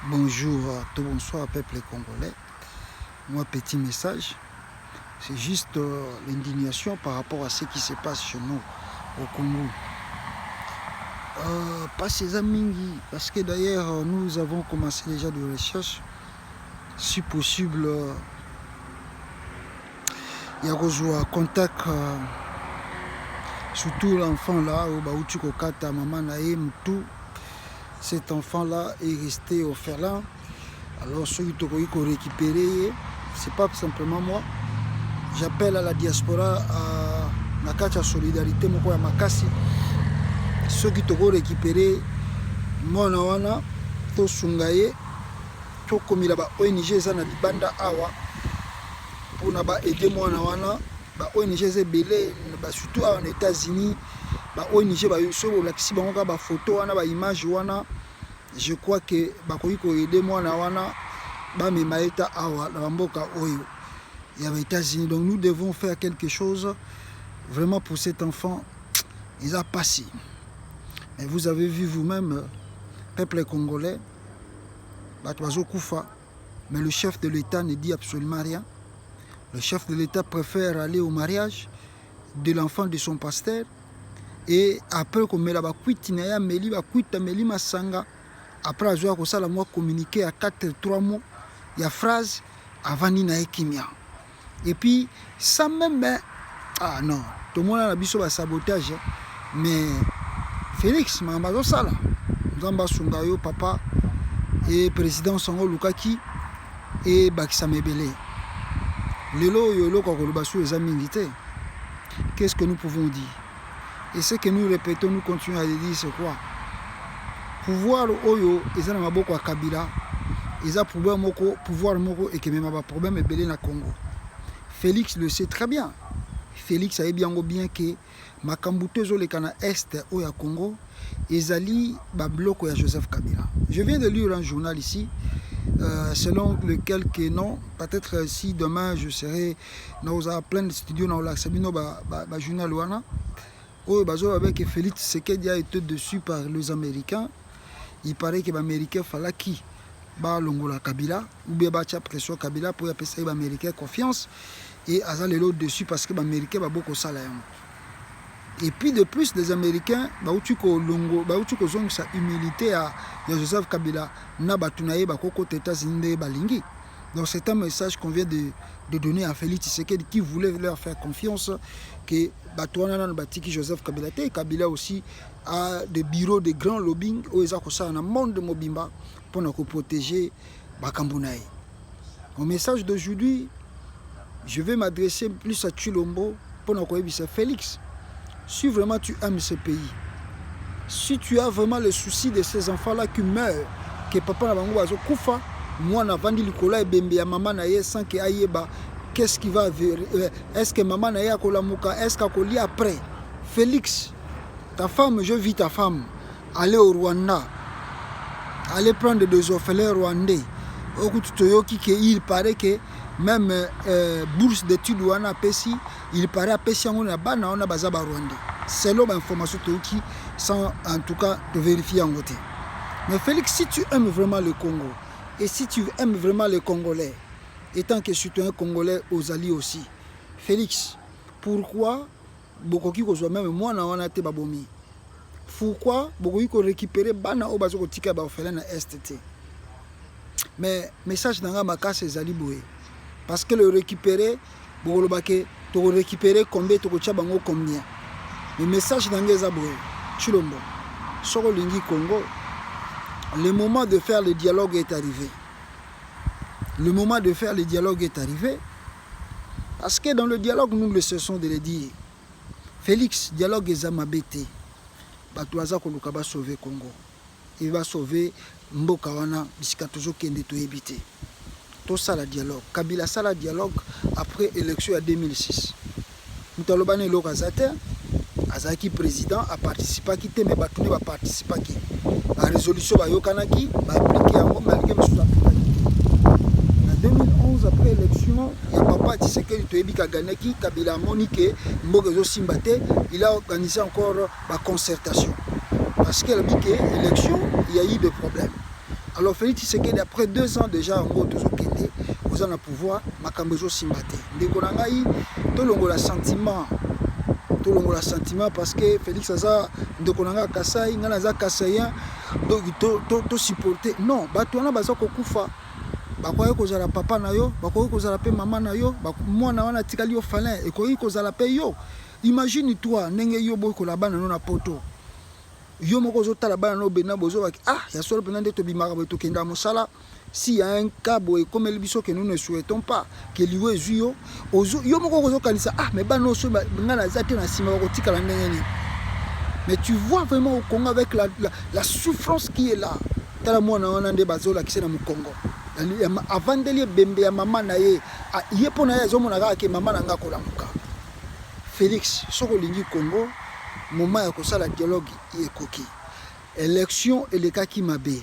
Bonjour, tout bonsoir peuple congolais. Moi, petit message, c'est juste l'indignation par rapport à ce qui se passe chez nous au Congo. Pas ces amis, parce que d'ailleurs nous avons commencé déjà des recherches. Si possible, il y a un contact, surtout l'enfant là, au Baoutuko Kata, maman Naïm, tout. Cet enfant-là est resté orphelin. Alors ceux qui ont récupéré, c'est pas simplement moi. J'appelle à la diaspora à la solidarité moko ya makasi. Ceux qui ont récupéré, moi na to sungaye, to komila ba ONG za na libanda awa pour na ba aider moi na wana ba ONG za belé surtout en États-Unis. Ba ONG ba yoso lakisi bango ba photo wana ba image wana. Je crois que bakoki ko aider moi na wana ba memaeta awa na mboka oyo ya ba États-Unis. Donc nous devons faire quelque chose vraiment pour cet enfant. Il a passé. Et vous avez vu vous-même, peuple congolais, Batwazo Koufa, mais le chef de l'État ne dit absolument rien. Le chef de l'État préfère aller au mariage de l'enfant de son pasteur. Et après qu'on met la bakuiti na ya meli bakuita meli masanga, après avoir comme ça la moi communiqué à 4-3 mots, il y a phrase avant ni na ekimia. Et puis ça même ah non, tout le monde a biso ba sabotage, mais Félix Mambazo Sala, Nzamba Sungayo papa et président Sango Lukaki et Bakisa Mebele. Lelo yolo kokolobasu les amis. Qu'est-ce que nous pouvons dire? Et ce que nous répétons, nous continuons à le dire, c'est quoi? Pouvoir oyo, ils ont maboko à Kabila, ils ont pouvoir moko et que même pas problème est belé na Congo. Félix le sait très bien. Félix sait bien que makambutezo le kana est au ya Congo, ezali ba bloco ya Joseph Kabila. Je viens de lire un journal ici, selon lequel que non, peut-être si demain je serai dans plein de studios dans la Sabino ba journal wana. Oh, avec Félix Tshisekedi a été dessus par les Américains. Il paraît que les Américains fallait qui Longola Kabila ou bien battre pression Kabila pour appeler les Américains confiance et Azal est l'autre dessus parce que les Américains ont beaucoup de salaire. Et puis de plus, les Américains, ont sa humilité à Joseph Kabila, n'a batunaye bakoko États-Unis balingi. Donc c'est un message qu'on vient de donner à Félix Tshisekedi qui voulait leur faire confiance que Batouana Batiki Joseph Kabila. Kabila aussi a des bureaux de grands lobbying où ils ont un monde de Mobimba pour nous protéger Bakambunaï. Au message d'aujourd'hui, je vais m'adresser plus à Chilombo pour nous dire Félix, si vraiment tu aimes ce pays, si tu as vraiment le souci de ces enfants-là qui meurent, que papa n'a pas koufa, moi n'a vendu le cola et bembe à maman naye sans que aïeba, qu'est-ce qui va est-ce que maman naye a kolamuka, est-ce qu'à coller après? Félix, ta femme, je vis ta femme, aller au Rwanda, aller prendre des orphelins rwandais. Il paraît que même bourse d'études wana pesi, il paraît à pesi on a bana on a bazaba rwandais. C'est l'homme information qui sans en tout cas te vérifier en côté. Mais Félix, si tu aimes vraiment le Congo et si tu aimes vraiment les Congolais, étant que citoyen congolais aux alliés aussi, Félix, pourquoi Bokoki kozwa même moi na wana te babomi? Pourquoi Bokoki ko récupérer bana o bazoko tika ba orphelin na STT? Mais message nanga makase ezali boye. Parce que le récupérer bokolobake to récupérer combien to kocha bango combien. Le message nanga eza boye. Chilombo. Soko lingi Congo. Le moment de faire le dialogue est arrivé. Le moment de faire le dialogue est arrivé. Parce que dans le dialogue, nous le cessons de le dire. Félix, dialogue est amabété. Batouaza Koluka va sauver Congo. Il va sauver Mbokawana, Biskatozo Kende to éviter. Tout ça, le dialogue. Kabila, ça, le dialogue après l'élection en 2006. Nous avons dit que Azaki président a participé à quitter, mais Batoune va participer à quitter. La résolution va yokanaki, va appliquer en malgré le sous-africain. En 2011, après l'élection, il y a papa Tshisekedi Toyebika Ganeki, Kabila Monique, Mbogezo Simbate, il a organisé encore la concertation. Parce qu'il a dit que l'élection, il y a eu des problèmes. Alors Félix Tshisekedi après 2 ans déjà en gros tozokende oza na pouvoir makambo ezosimba te ndeko na ngai tolongola sentiment parce que Félix aza ndeko na ngai Kasai ngai naza Kasaïen donc to supporter non bato wana baza kokufa bakoki kozala papa na yo bakoki kozala pe mama na yo mwana wana tikali yo falin ekoki kozala pe yo. Imagine toi ndenge yo boy kolaba na no na poto yo moko ozotala bana no bena bozobaki ya solo pena nde tobimaka boye tokenda mosala si y a un cas boye comme biso que nous ne souhaitons pas que liwe ezwi yo moko ozokanisa mais bana oso nga naza te na nsima bakotikala ndenge nini. Mais tu vois vraiment au Congo avec la souffrance qui est là tala mwana wana nde bazolakisa na Mukongo avant de bembe ya mama na ye ye mpo na ye azomonaka ke mama na nga kolamuka. Félix soko olingi Congo moment ya kosala dialogue ekoki élection elekaki mabe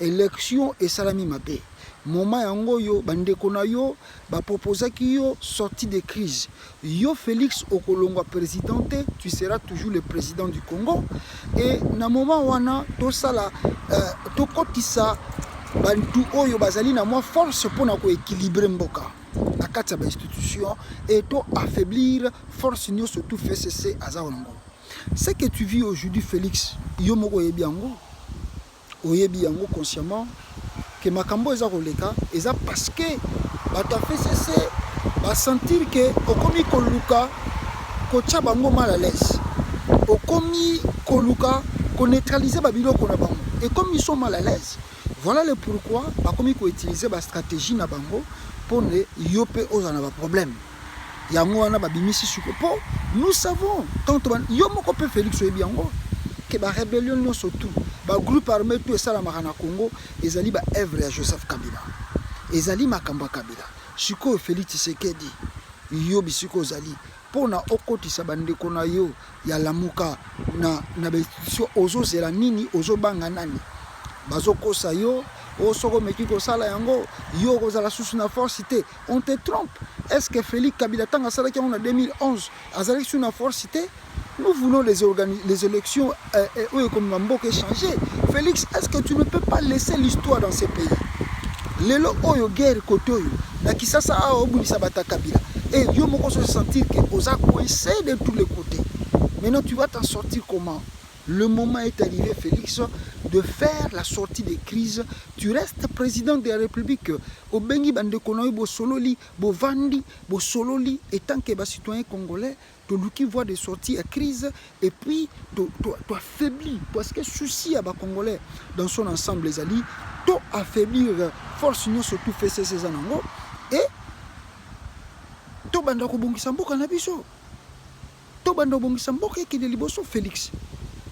élection esalami mabe moment yango yo bandeko na yo baproposaki yo sortie de crise yo Félix okolongwa président te tu seras toujours le président du Congo et na moment wana tosala tokotisa bantu oyo bazali na moi force mpona koéquilibrer mboka na kati ya bainstitution et to affaiblir force nyonso tout FCC aza wango. Ce que tu vis aujourd'hui Félix yo moko oyebi yango consciemment que makambo eza koleka eza parce que bato FCC ba sentir que okomi koluka kotia bango mal à l'aise okomi koluka ko neutraliser ba biloko na bango et comme ils sont mal à l'aise voilà le pourquoi bakomi ko utiliser ba stratégie na bango pour ne yope ozana ba problème yango wana babimisi suko po nous savons tant yo moko pe Félix oyebi yango que ba rébellion non surtout ba groupe armé tout ça la marana Congo ezali ba œuvre ya Joseph Kabila ezali makamba Kabila siko Félix Tshisekedi yo bisiko zali pona okotisa bandeko na yo ya lamuka na institution ozozela nini ozobanga nani bazokosa yo osoko meki kosala yango yo kozala susu na force te on te trompe. Est-ce que Félix Kabila tanga salaki en 2011 azali sur na force te? Nous voulons les élections comme Mamboke changer. Félix, est-ce que tu ne peux pas laisser l'histoire dans ces pays? Lelo oyo guerre kotoyo na kisasa a obulisa bata Kabila et yo moko se sentir que oza coincé de tous les côtés. Maintenant tu vas t'en sortir comment? Le moment est arrivé, Félix, de faire la sortie des crises. Tu restes président de la République. Au Bengi Bandekonoy, Bosololi, Bovandi, Bosololi, et tant que les citoyens congolais, tu vois des sorties à crise, et puis tu affaiblis. Parce que souci à Congolais dans son ensemble, les alliés, tu affaiblir force union surtout fait ces anango, et tu bandako bongisambo kanabiso. Tu bandako bongisambo qui de liboso Félix.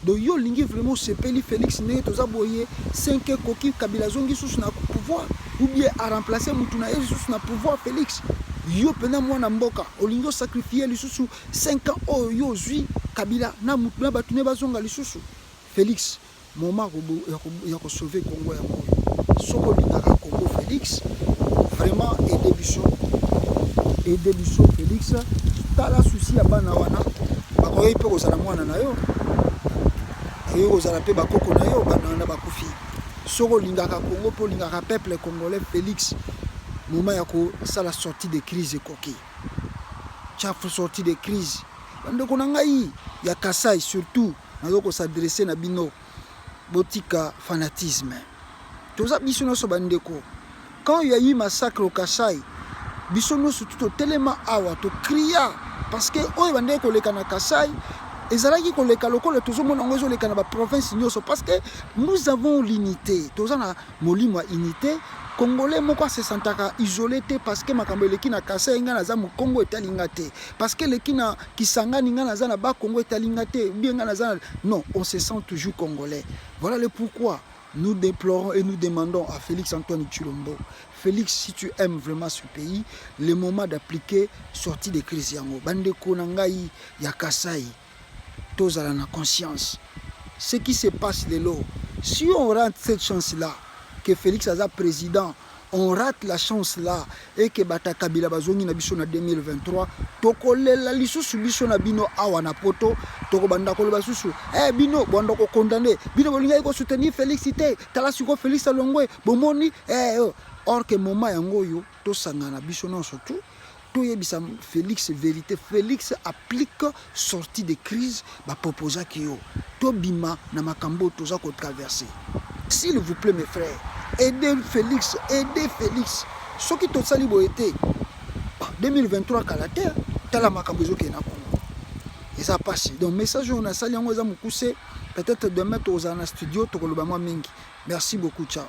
Donc yo lingi vraiment sepeli Félix ne toza boye 5 koki Kabila zongi sous na pouvoir ou bien à remplacer mutuna et sous na pouvoir Félix yo pena mwana mboka olingo sacrifier li sous 5 ans oh yo zui Kabila na mutuna batune bazonga li sous Félix moment ya ko sauver Congo ya mo soko linga Congo Félix vraiment aider biso Félix tala souci ya bana wana bakoyi pe ko sala mwana na yo et aux Arabes bakoko na yo bana bakufi soko lingaka Congo pour lingaka peuple congolais Félix moment ya ko sala sortie de crise koki chaque sortie de crise bandeko na ngai ya Kasai surtout nazoko s'adresser na bino botika fanatisme toza biso no so bandeko quand il y a eu massacre au Kasai biso no surtout tellement awa to cria parce que oyo bandeko leka na Kasai ezalaki koleka lokolo tozomona ngo ezoleka na ba province nyonso parce que nous avons l'unité tozana molimo ya unité congolais moko se sentaka isolé te parce que makambo eleki na Kasai nga naza mu Congo etalinga te parce que leki na Kisangani nga naza na ba Congo etalinga te bien nga naza non on se sent toujours congolais. Voilà le pourquoi nous déplorons et nous demandons à Félix Antoine Tshilombo, Félix, si tu aimes vraiment ce pays, le moment d'appliquer sortie de crise yango bandeko na ngai ya Kasai tous à la conscience. Ce qui se passe de l'eau, si on rate cette chance-là, que Félix Aza président, on rate la chance là et que bata kabila bazongi na biso na 2023 tokolela lisusu biso na bino awa na poto toko banda ko basusu bino bondo ko condamner bino bolinga ko soutenir Félicité tala siko Félix Alongwe bomoni or que moment yango yo to sangana biso non surtout to yebisa Félix vérité Félix applique sortie de crise ba proposa ki yo to bima na makambo toza ko traverser. S'il vous plaît mes frères, aidez Félix. Ce qui tout ça été 2023 Kalate, tala makabozo qui est na Congo. Et ça passe. Donc message on a sali on va peut-être demain aux studio to kolobama mingi. Merci beaucoup, ciao.